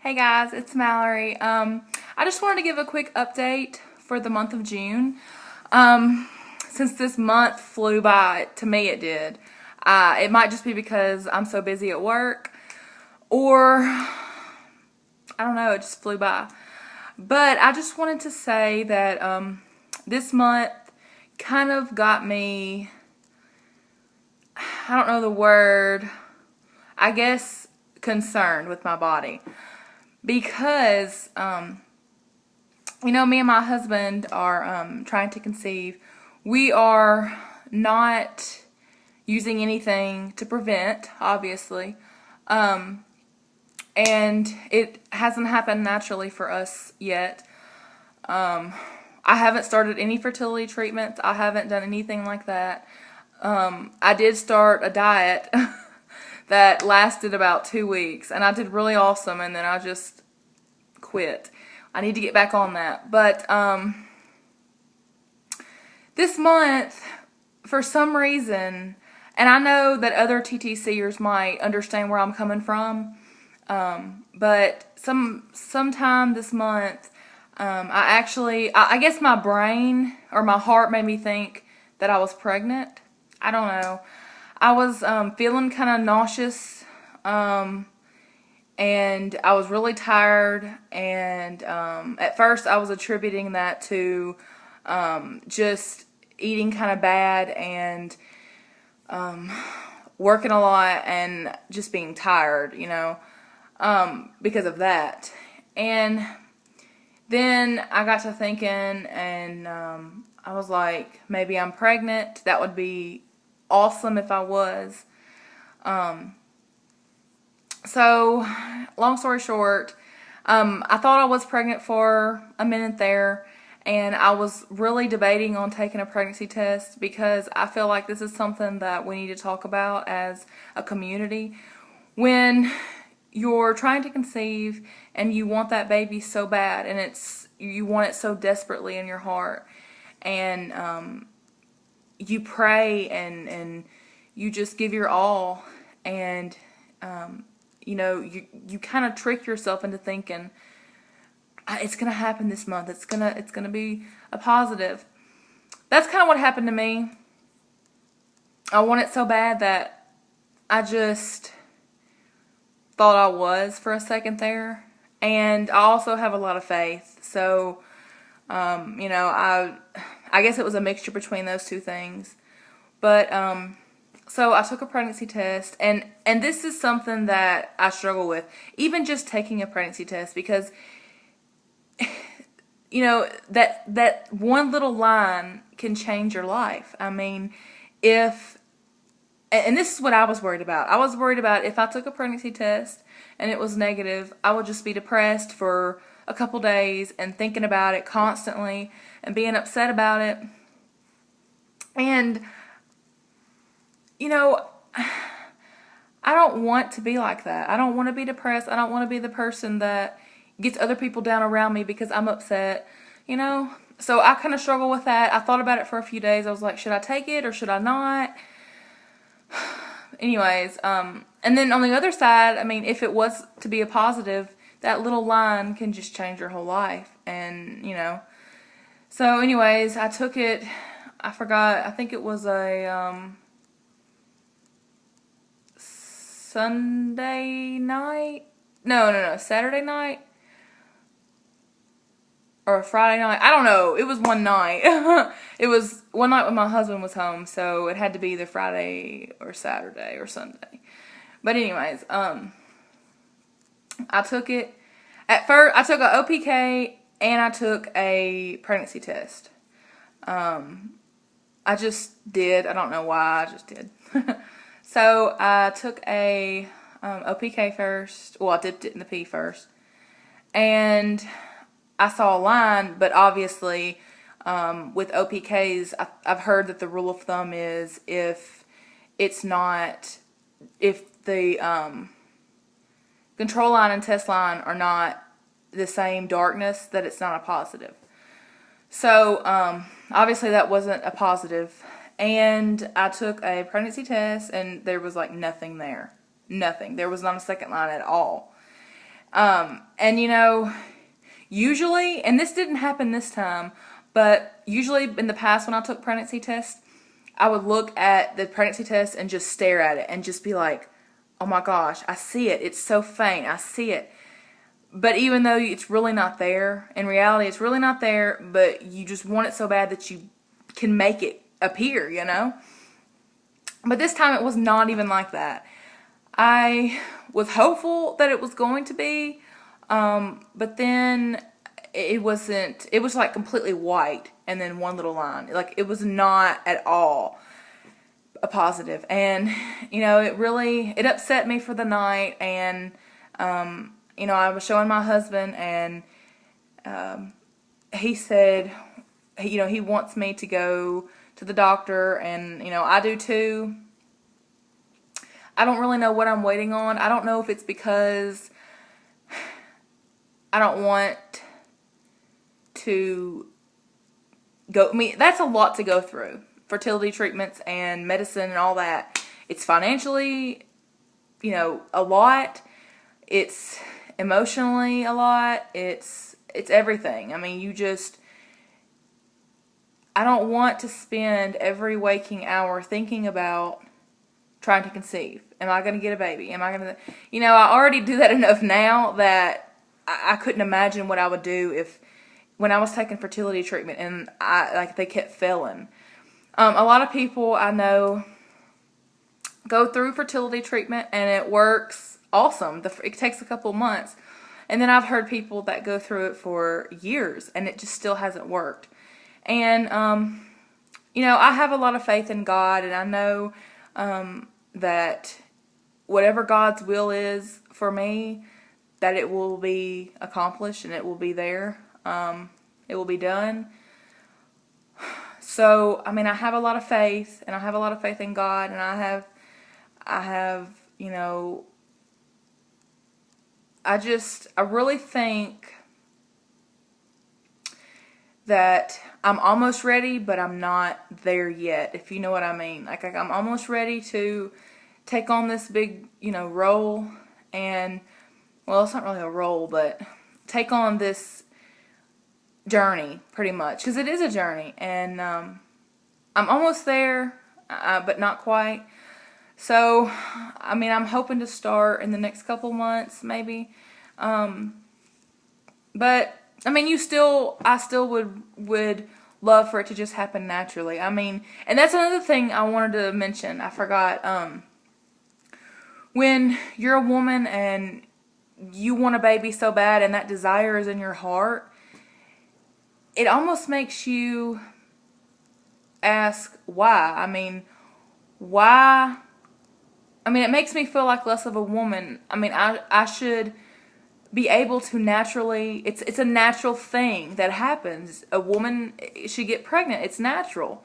Hey guys, it's Mallory. I just wanted to give a quick update for the month of June. Since this month flew by, to me it did. It might just be because I'm so busy at work, or I don't know, it just flew by. But I just wanted to say that this month kind of got me, I don't know the word, I guess concerned with my body. Because, me and my husband are trying to conceive. We are not using anything to prevent, obviously. And it hasn't happened naturally for us yet. I haven't started any fertility treatments. I haven't done anything like that. I did start a diet that lasted about 2 weeks, and I did really awesome, and then I just quit. I need to get back on that. But this month, for some reason, and I know that other TTCers might understand where I'm coming from, but sometime this month, I guess my brain or my heart made me think that I was pregnant. I don't know. I was feeling kind of nauseous, and I was really tired, and at first I was attributing that to just eating kind of bad and working a lot and just being tired, because of that. And then I got to thinking, and I was like, maybe I'm pregnant. That would be awesome if I was. So, long story short, I thought I was pregnant for a minute there, and I was really debating on taking a pregnancy test because I feel like this is something that we need to talk about as a community. When you're trying to conceive and you want that baby so bad, and you want it so desperately in your heart, and you pray and you just give your all, and you kind of trick yourself into thinking it's gonna happen this month. It's gonna be a positive. That's kind of what happened to me. I want it so bad that I just thought I was for a second there, and I also have a lot of faith. So, I guess it was a mixture between those two things. But, so I took a pregnancy test, and this is something that I struggle with, even just taking a pregnancy test, because, that one little line can change your life. I mean, and this is what I was worried about. I was worried about if I took a pregnancy test and it was negative, I would just be depressed for a couple days and thinking about it constantly and being upset about it. And, I don't want to be like that. I don't want to be depressed. I don't want to be the person that gets other people down around me because I'm upset, So I kind of struggle with that. I thought about it for a few days. I was like, should I take it or should I not? Anyways, and then on the other side, I mean, if it was to be a positive, that little line can just change your whole life. And, So anyways, I took it. I forgot. I think it was a Sunday night. No, Saturday night or a Friday night. I don't know. It was one night. It was one night when my husband was home, so it had to be either Friday or Saturday or Sunday. But anyways, I took it. At first, I took an OPK and I took a pregnancy test. I just did. I don't know why. I just did. So I took a OPK first. Well, I dipped it in the pee first. And I saw a line, but obviously with OPKs, I've heard that the rule of thumb is if the control line and test line are not the same darkness, that it's not a positive. So obviously that wasn't a positive. And I took a pregnancy test, and there was like nothing there. Nothing. There was not a second line at all. And you know, usually, and this didn't happen this time, but usually in the past when I took pregnancy tests, I would look at the pregnancy test and just stare at it and just be like, oh my gosh, I see it. It's so faint. I see it. But even though it's really not there, in reality it's really not there, but you just want it so bad that you can make it appear, you know? But this time it was not even like that. I was hopeful that it was going to be, but then it wasn't. It was like completely white and then one little line. Like, it was not at all a positive. And, you know, it upset me for the night. And, you know, I was showing my husband, and he said, you know, he wants me to go to the doctor, and, you know, I do too. I don't really know what I'm waiting on. I don't know if it's because I don't want to go. I mean, that's a lot to go through. Fertility treatments and medicine and all that. It's financially, you know, a lot. It's emotionally a lot. It's everything. I mean, I don't want to spend every waking hour thinking about trying to conceive. Am I going to get a baby? Am I going to, you know, I already do that enough now that I couldn't imagine what I would do when I was taking fertility treatment and they kept failing. A lot of people I know go through fertility treatment and it works awesome. It takes a couple months. And then I've heard people that go through it for years and it just still hasn't worked. And, you know, I have a lot of faith in God, and I know that whatever God's will is for me, that it will be accomplished and it will be there. It will be done. So, I mean, I have a lot of faith, and I have a lot of faith in God, and I have, you know, I really think that I'm almost ready, but I'm not there yet, if you know what I mean. Like I'm almost ready to take on this big, you know, role, and, well, it's not really a role, but take on this journey, pretty much, because it is a journey, and I'm almost there, but not quite. So, I mean, I'm hoping to start in the next couple months, maybe, but I mean, I still would love for it to just happen naturally. I mean, and that's another thing I wanted to mention. I forgot. When you're a woman and you want a baby so bad and that desire is in your heart, it almost makes you ask why. I mean, why? I mean, it makes me feel like less of a woman. I mean, I should be able to naturally, it's a natural thing that happens. A woman should get pregnant. It's natural.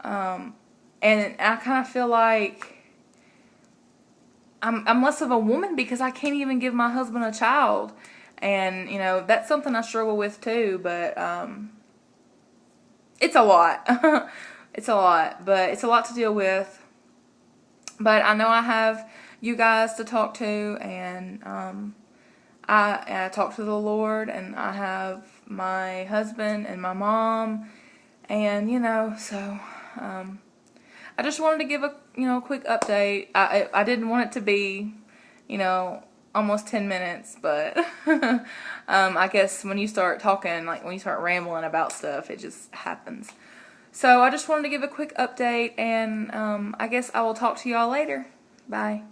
And I kind of feel like I'm less of a woman because I can't even give my husband a child. And, you know, that's something I struggle with too, but it's a lot. It's a lot, but it's a lot to deal with. But I know I have you guys to talk to, and I talk to the Lord, and I have my husband and my mom, and, you know, so I just wanted to give a, you know, quick update. I didn't want it to be, you know, almost 10 minutes, but I guess when you start talking, like when you start rambling about stuff, it just happens. So I just wanted to give a quick update, and I guess I will talk to y'all later. Bye.